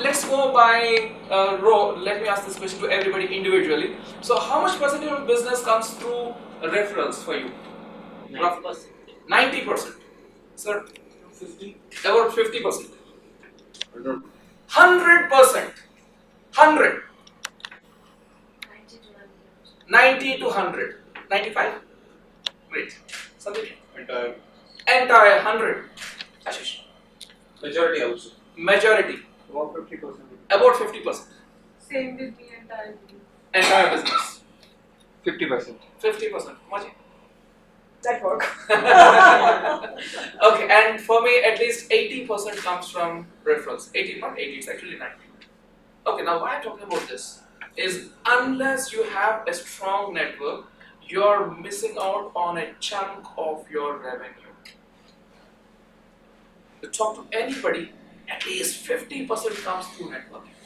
let's go by row. Let me ask this question to everybody individually. So how much percentage of business comes through referrals for you? 90%. 90%. Sir? 50. About 50%. 100. 100%. 100. 90 90 to to 100. 100. 95? Great. Something? Entire. Entire 100. Ashish? Majority also. Majority. About 50%. About 50%. Same with me entire. Entire business. 50%. 50%. Maji? Network. Okay, and for me at least 80% comes from referrals. 80, not 80, it's actually 90. Okay, now why I'm talking about this is unless you have a strong network, you're missing out on a chunk of your revenue. To talk to anybody, at least 50% comes through networking.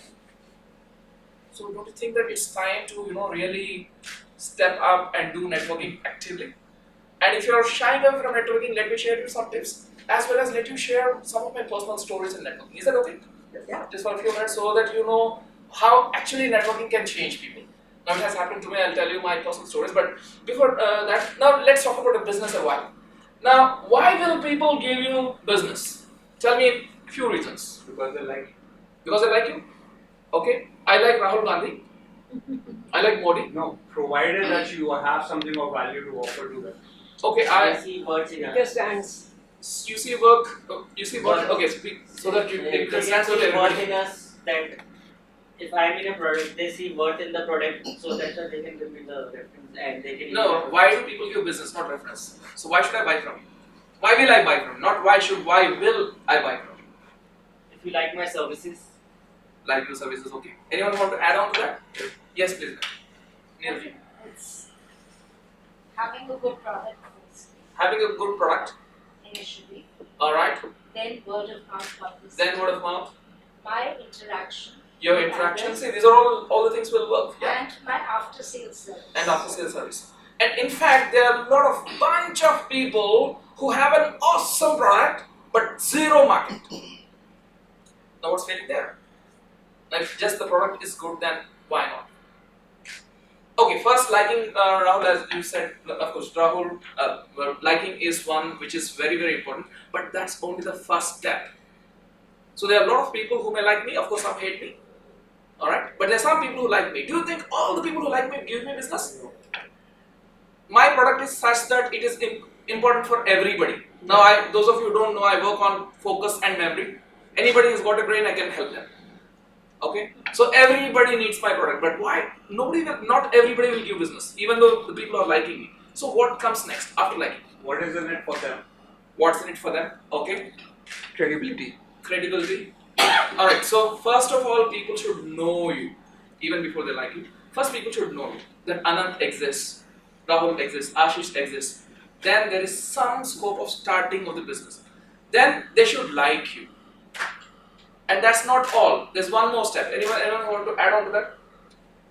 So don't you think that it's time to really step up and do networking actively? And if you're shying away from networking, let me share you some tips, as well as let you share some of my personal stories in networking. Is that okay? Yeah. Just for a few minutes, so that you know how actually networking can change people. Now it has happened to me, I'll tell you my personal stories, but before that, now let's talk about a business a while. Now, why will people give you business? Tell me a few reasons. Because they like. Because they like you? Okay. I like Rahul Gandhi. I like Modi. No, provided that you have something of value to offer to them. Okay, I I see words in Just dance. you see work. Okay, speak so that you They understand see what worth everybody. in us that if I'm in a product, they see worth in the product, so that's why they can give me the reference and they can. No, why do people give business, not reference? So why should I buy from you? Why will I buy from you? Not why will I buy from you? If you like my services, Like your services, okay. Anyone want to add on to that? Yes, please. Neerji. It's having a good product first, Having a good product, initially, alright. then word of mouth publicity. Then word of mouth, My interaction. your with interaction. others, See, these are all the things will work. Yeah. And my after sales service. And after sales service. And in fact, there are a lot of bunch of people who have an awesome product but zero market. Now what's failing there? Now if just the product is good, then why not? Okay, first liking Rahul, as you said, of course, Rahul, liking is one which is very, very important, but that's only the first step. So there are a lot of people who may like me, of course some hate me, alright, but there are some people who like me. Do you think all the people who like me give me business? My product is such that it is important for everybody. Now, those of you who don't know, I work on focus and memory. Anybody who's got a brain, I can help them. Okay, so everybody needs my product, but why? Not everybody will give business, even though the people are liking me. So what comes next after liking? What is in it for them? What's in it for them? Okay, Credibility. credibility. Alright, so first of all, people should know you, even before they like you. First, people should know you, that Anand exists, Rahul exists, Ashish exists. Then there is some scope of starting of the business. Then they should like you. And that's not all. There's one more step. Anyone want to add on to that?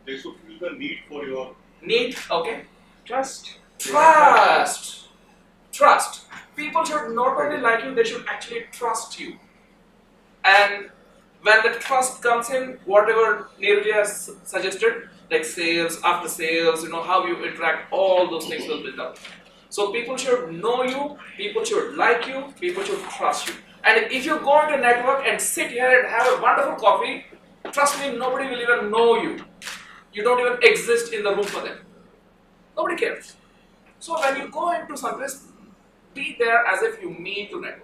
They should feel the need for your Need, okay. Trust. Trust. People should not only like you, they should actually trust you. And when the trust comes in, whatever Neerji has suggested, like sales, after sales, how you interact, all those things will build up. So people should know you, people should like you, people should trust you. And if you go into a network and sit here and have a wonderful coffee, trust me, nobody will even know you. You don't even exist in the room for them. Nobody cares. So when you go into some place, be there as if you mean to network.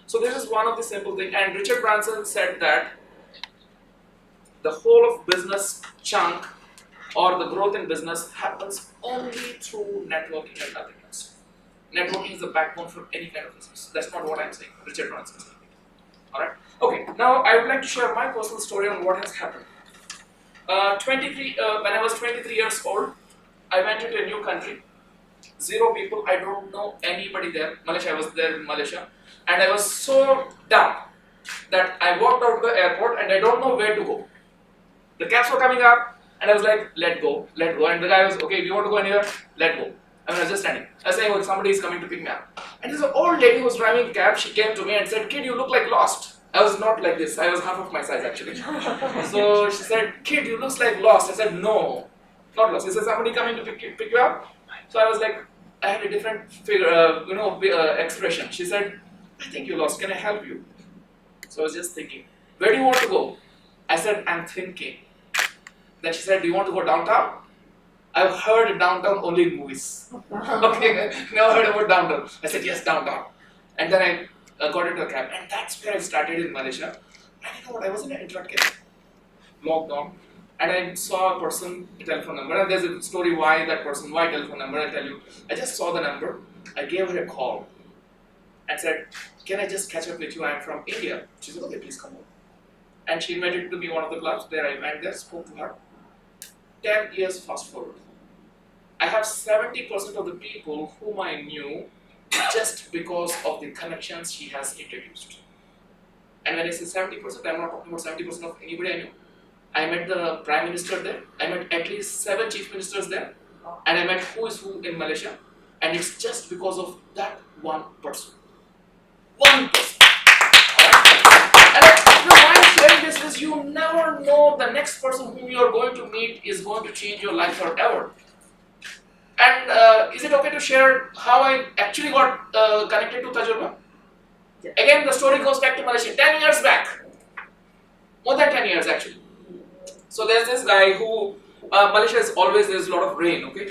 So this is one of the simple things. And Richard Branson said that the whole of business chunk or the growth in business happens only through networking and nothing else. Networking is the backbone for any kind of business. That's not what I'm saying. Richard Branson said. Alright? Okay, now I would like to share my personal story on what has happened. When I was 23 years old, I went into a new country. Zero people, I don't know anybody there. Malaysia, I was there in Malaysia. And I was so down that I walked out of the airport and I don't know where to go. The cabs were coming up and I was like, let go. And the guy was, okay, do you want to go anywhere? Let go. I was just standing. I was saying, oh, somebody is coming to pick me up. And there's an old lady who was driving a cab. She came to me and said, kid, you look like lost. I was not like this. I was half of my size actually. So she said, "Kid, you looks like lost." I said, "No, not lost." She said, "Somebody coming to pick you up." So I was like, I had a different figure, expression. She said, "I think you lost. Can I help you?" So I was just thinking, "Where do you want to go?" I said, "I'm thinking." Then she said, "Do you want to go downtown?" I've heard downtown only in movies. Okay, never heard about downtown. I said, "Yes, downtown." And then I got into a cab, and that's where I started in Malaysia. And you know what? I was in an internet cafe, logged on, and I saw a person, a telephone number, and there's a story why that person, why telephone number. I'll tell you. I just saw the number. I gave her a call and said, "Can I just catch up with you? I'm from India." She said, "Okay, please come over." And she invited to be one of the clubs. There I went there, spoke to her. 10 years fast forward. I have 70% of the people whom I knew just because of the connections she has introduced. And when I say 70%, I'm not talking about 70% of anybody I knew. I met the Prime Minister there, I met at least 7 Chief Ministers there, and I met who is who in Malaysia, and it's just because of that one person. One person. And why I'm sharing this is you never know the next person whom you are going to meet is going to change your life forever. And is it okay to share how I actually got connected to Tajurba? Yeah. Again, the story goes back to Malaysia, 10 years back. More than 10 years actually. So there's this guy who, Malaysia is always, there's a lot of rain, okay?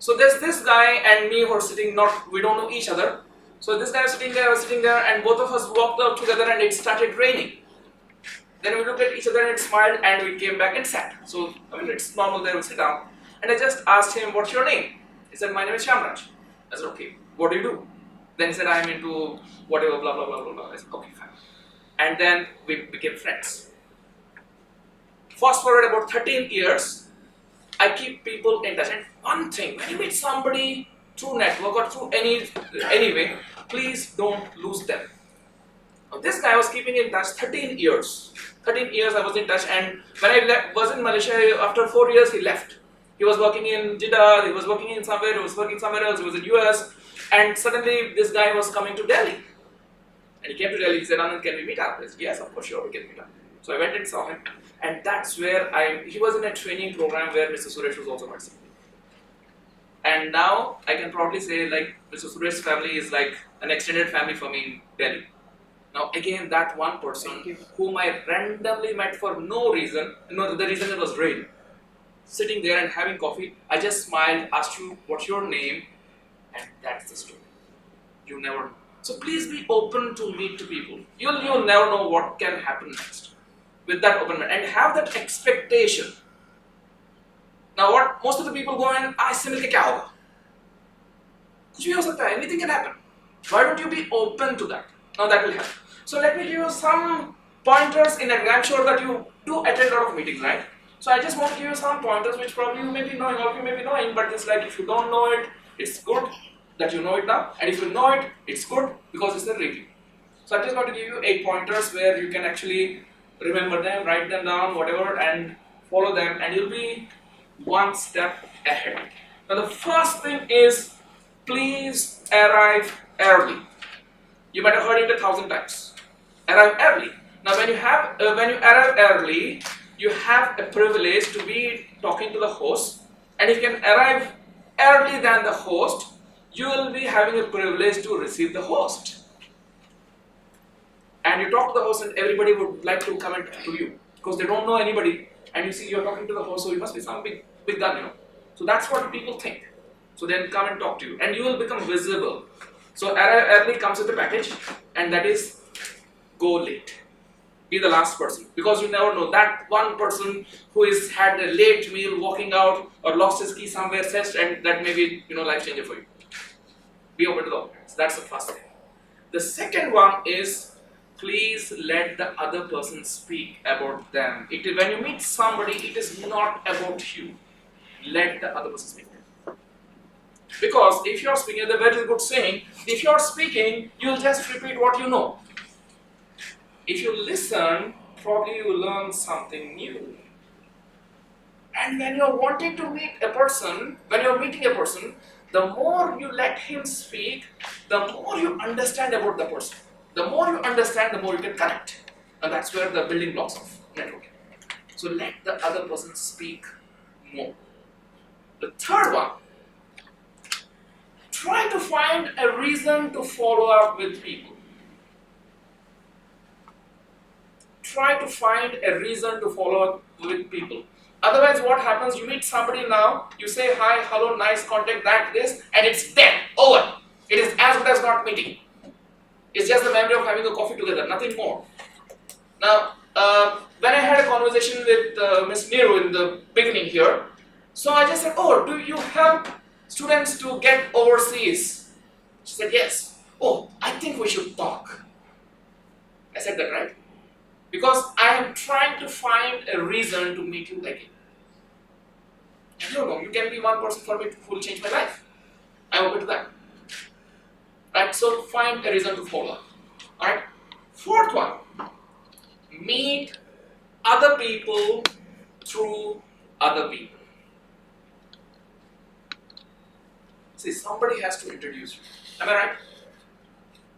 So there's this guy and me who are sitting, we don't know each other. So this guy was sitting there, and both of us walked out together and it started raining. Then we looked at each other and smiled and we came back and sat. So, I mean, it's normal there, we sit down. And I just asked him, "What's your name?" He said, "My name is Shamraj." I said, "Okay, what do you do?" Then he said, "I'm into whatever, blah, blah, blah, blah, blah." I said, "Okay, fine." And then we became friends. Fast forward about 13 years, I keep people in touch. And one thing, when you meet somebody through network or through any way, please don't lose them. Now, this guy was keeping in touch 13 years. 13 years I was in touch, and when I was in Malaysia, after 4 years he left. He was working in Jeddah, he was working in somewhere, he was working somewhere else, he was in US, and suddenly this guy was coming to Delhi. And he came to Delhi, he said, "Anand, can we meet up?" I said, "Yes, of course, sure, we can meet up." So I went and saw him, and that's where he was in a training program where Mr. Suresh was also participating. And now I can probably say, like, Mr. Suresh's family is like an extended family for me in Delhi. Now again, that one person whom I randomly met for no reason, the reason it was rain, sitting there and having coffee, I just smiled, asked you, "What's your name?" And that's the story. You never know. So please be open to meet to people. You'll never know what can happen next. With that open mind and have that expectation. Now what most of the people go in, "इससे मिलके क्या होगा?" कुछ भी हो सकता है, anything can happen. Why don't you be open to that? Now that will help. So let me give you some pointers in it. I'm sure that you do attend a lot of meetings, right? So I just want to give you some pointers which probably you may be knowing, or you may be knowing, but it's like if you don't know it, it's good that you know it now, and if you know it, it's good because it's a review. So I'm just going to give you 8 pointers where you can actually remember them, write them down, whatever, and follow them, and you'll be one step ahead. Now the first thing is, please arrive early. You might have heard it 1,000 times. Arrive early. Now when you arrive early, you have a privilege to be talking to the host, and if you can arrive early than the host, you will be having a privilege to receive the host. And you talk to the host and everybody would like to come and talk to you because they don't know anybody, and you see you're talking to the host, so you must be some big gun, So that's what people think. So they'll come and talk to you and you will become visible. So arrive early comes with a package, and that is go late. Be the last person, because you never know, that one person who has had a late meal, walking out, or lost his key somewhere, and that may be life changer for you. Be open to the opportunities. That's the first thing. The second one is, please let the other person speak about them. When you meet somebody, it is not about you. Let the other person speak. Because if you are speaking, the very good saying, if you are speaking, you will just repeat what you know. If you listen, probably you will learn something new. And when you are wanting to meet a person, when you are meeting a person, the more you let him speak, the more you understand about the person. The more you understand, the more you can connect. And that's where the building blocks of networking. So let the other person speak more. The third one, try to find a reason to follow up with people. Try to find a reason to follow up with people. Otherwise, what happens? You meet somebody now, you say hi, hello, nice contact, that, this, and it's dead, over. It is as good as not meeting. It's just the memory of having a coffee together, nothing more. Now, when I had a conversation with Ms. Neeru in the beginning here, so I just said, oh, do you help students to get overseas? She said, yes. Oh, I think we should talk. I said that, right? Because I am trying to find a reason to meet you again. I don't know, you can be one person for me who will change my life. I'm open to that. Right, so find a reason to follow. Alright? Fourth one, meet other people through other people. See, somebody has to introduce you. Am I right?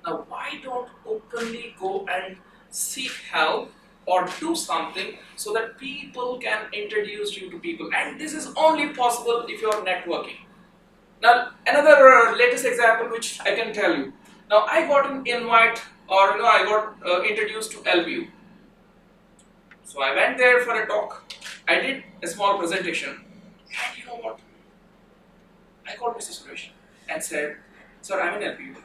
Now, why don't openly go and seek help or do something so that people can introduce you to people? And this is only possible if you are networking. Now, another latest example which I can tell you. Now, I got an invite, or I got introduced to LBU. So I went there for a talk. I did a small presentation, and you know what? I called Mr. Suresh and said, sir, I'm in LBU.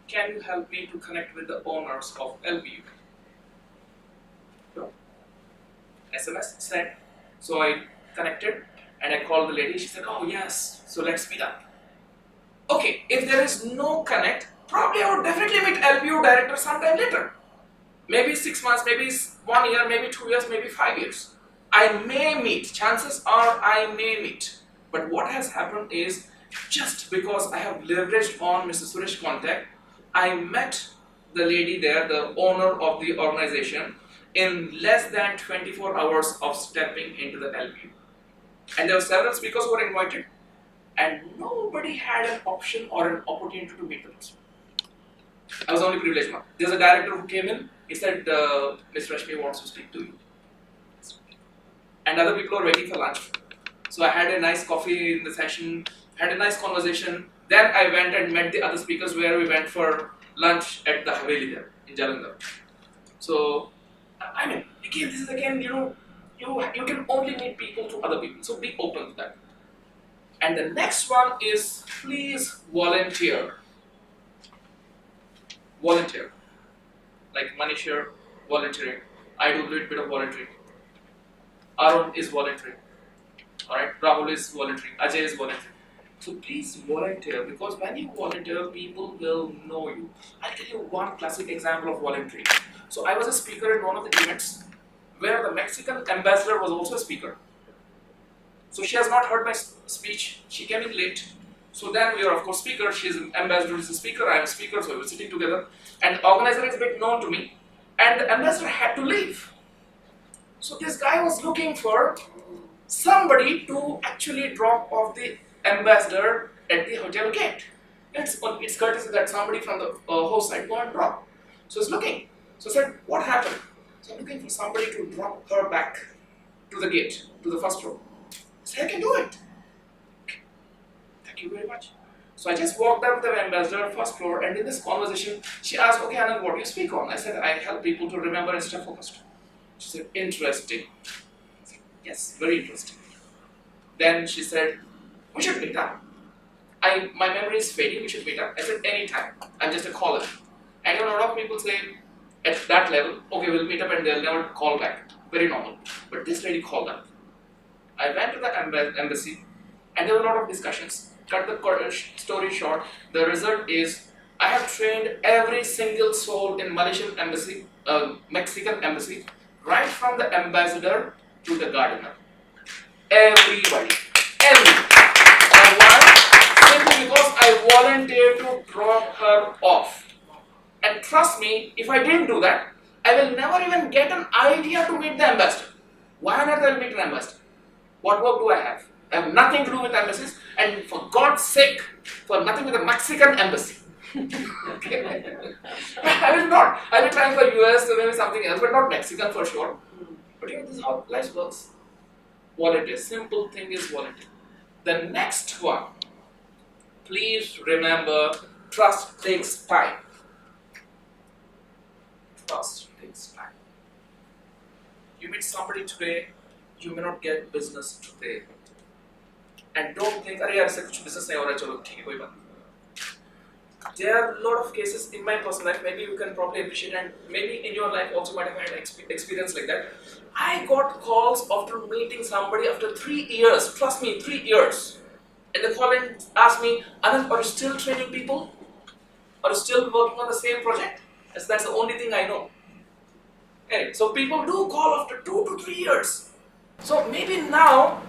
Can you help me to connect with the owners of LBU? No. SMS sent. So I connected and I called the lady. She said, oh yes, so let's meet up. Okay, if there is no connect, probably I would definitely meet LBU director sometime later. Maybe 6 months, maybe 1 year, maybe 2 years, maybe 5 years. I may meet, chances are I may meet. But what has happened is, just because I have leveraged on Mr. Suresh contact, I met the lady there, the owner of the organization, in less than 24 hours of stepping into the LBU. And there were several speakers who were invited, and nobody had an option or an opportunity to meet the person. I was the only privileged one. There's a director who came in, he said, Ms. Rashmi wants to speak to you. And other people were waiting for lunch. So I had a nice coffee in the session, had a nice conversation. Then I went and met the other speakers where we went for lunch at the Haveli there in Jalandhar. So, I mean, again, this is again, you can only meet people through other people. So be open to that. And the next one is, please volunteer. Volunteer. Like Manish here, volunteering. I do a little bit of volunteering. Arun is volunteering. Alright, Rahul is volunteering. Ajay is volunteering. So please volunteer, because when you volunteer, people will know you. I'll tell you one classic example of volunteering. So I was a speaker at one of the events where the Mexican ambassador was also a speaker. So she has not heard my speech. She came in late. So then we are of course speakers. She is an ambassador, is a speaker. I am a speaker. So we were sitting together. And the organizer is a bit known to me. And the ambassador had to leave. So this guy was looking for somebody to actually drop off the ambassador at the hotel gate. It's courtesy that somebody from the host side go and drop. So he's looking. So I said, what happened? So I'm looking for somebody to drop her back to the gate, to the first row. I said, I can do it. Okay. Thank you very much. So I just walked up to the ambassador, first floor, and in this conversation, she asked, okay, Anand, what do you speak on? I said, I help people to remember and stay focused. She said, interesting. I said, yes, very interesting. Then she said, we should meet up. My memory is fading, we should meet up. I said, anytime. I'm just a caller. And a lot of people say, at that level, okay, we'll meet up and they'll never call back. Very normal. But this lady called up. I went to the embassy and there were a lot of discussions. Cut the story short, the result is I have trained every single soul in Malaysian embassy, Mexican embassy, right from the ambassador to the gardener. Everybody. And why? Simply because I volunteered to drop her off. And trust me, if I didn't do that, I will never even get an idea to meet the ambassador. Why on earth I will meet an ambassador? What work do I have? I have nothing to do with embassies, and for God's sake, for nothing with the Mexican embassy. Okay. I will not. I will try for US or maybe something else, but not Mexican for sure. But you know, this is how life works. Volunteer. Simple thing is volunteer. The next one. Please remember, trust takes time. Trust takes time. You meet somebody today, you may not get business today. And don't think, अरे यार इससे कुछ business नहीं हो रहा, चलो ठीक है कोई बात नहीं. There are a lot of cases in my personal life, maybe you can probably appreciate, and maybe in your life also might have had experience like that. I got calls after meeting somebody after 3 years, trust me, 3 years. And they call and ask me, Anand, are you still training people? Are you still working on the same project? As that's the only thing I know. Okay, so people do call after 2 to 3 years. So maybe now,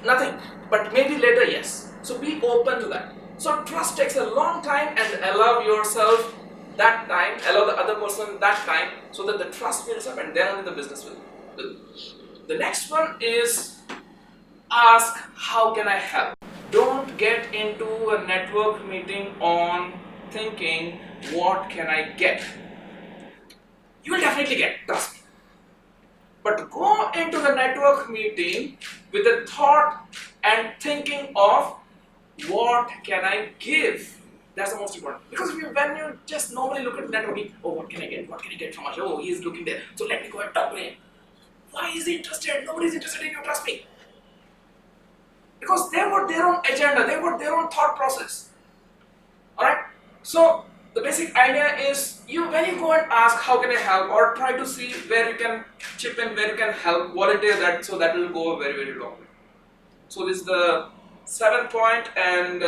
nothing, but maybe later, yes. So be open to that. So trust takes a long time, and allow yourself that time, allow the other person that time, so that the trust builds up, and then only the business will. The next one is ask, how can I help? Don't get into a network meeting on thinking, what can I get? You will definitely get, trust me. But go into the network meeting with a thought and thinking of, what can I give? That's the most important. Because when you just normally look at networking, oh, what can I get? What can I get from us? Oh, he is looking there. So let me go and talk to him. Why is he interested? Nobody is interested in you, trust me. Because they've got their own agenda, they've got their own thought process. Alright? So the basic idea is, when you go and ask how can I help, or try to see where you can chip in, where you can help, volunteer that, so that will go a very, very long way. So this is the 7th point, and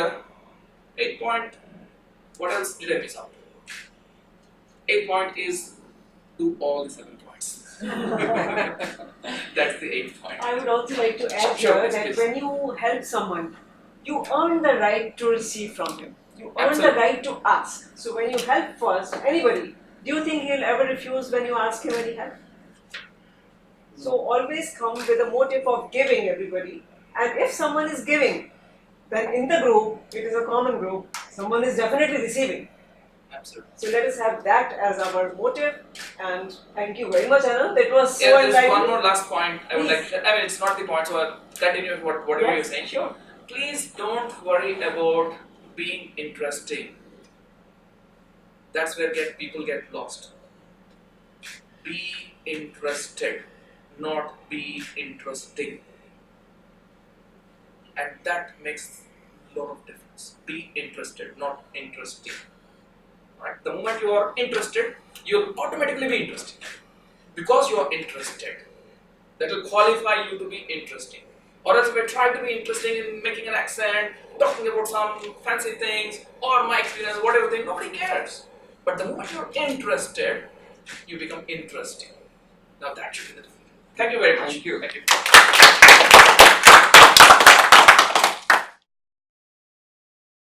8th point. What else did I miss out? 8th point is do all the 7 points. That's the 8th point. I would also like to add Sure, here please, that please. when you help someone, you earn the right to receive from him. You earn Absolutely. the right to ask. So when you help first, anybody, do you think he'll ever refuse when you ask him any help? So always come with a motive of giving, everybody. And if someone is giving, then in the group, it is a common group, someone is definitely receiving. Absolutely. So let us have that as our motive. And thank you very much, Anand. It was so Yeah, there's enlightening. one more last point I would Please. like to, I mean, it's not the point, so I'll continue with whatever Yes, you're saying. sure. Please don't worry about being interesting. That's where people get lost. Be interested, not be interesting. And that makes a lot of difference. Be interested, not interesting. Right? The moment you are interested, you'll automatically be interesting. Because you are interested, that will qualify you to be interesting. Or else if I try to be interesting in making an accent, talking about some fancy things, or my experience, whatever thing, nobody cares. But the moment you're interested, you become interesting. Now that should be the difference. Thank you very much. Thank you. Thank you.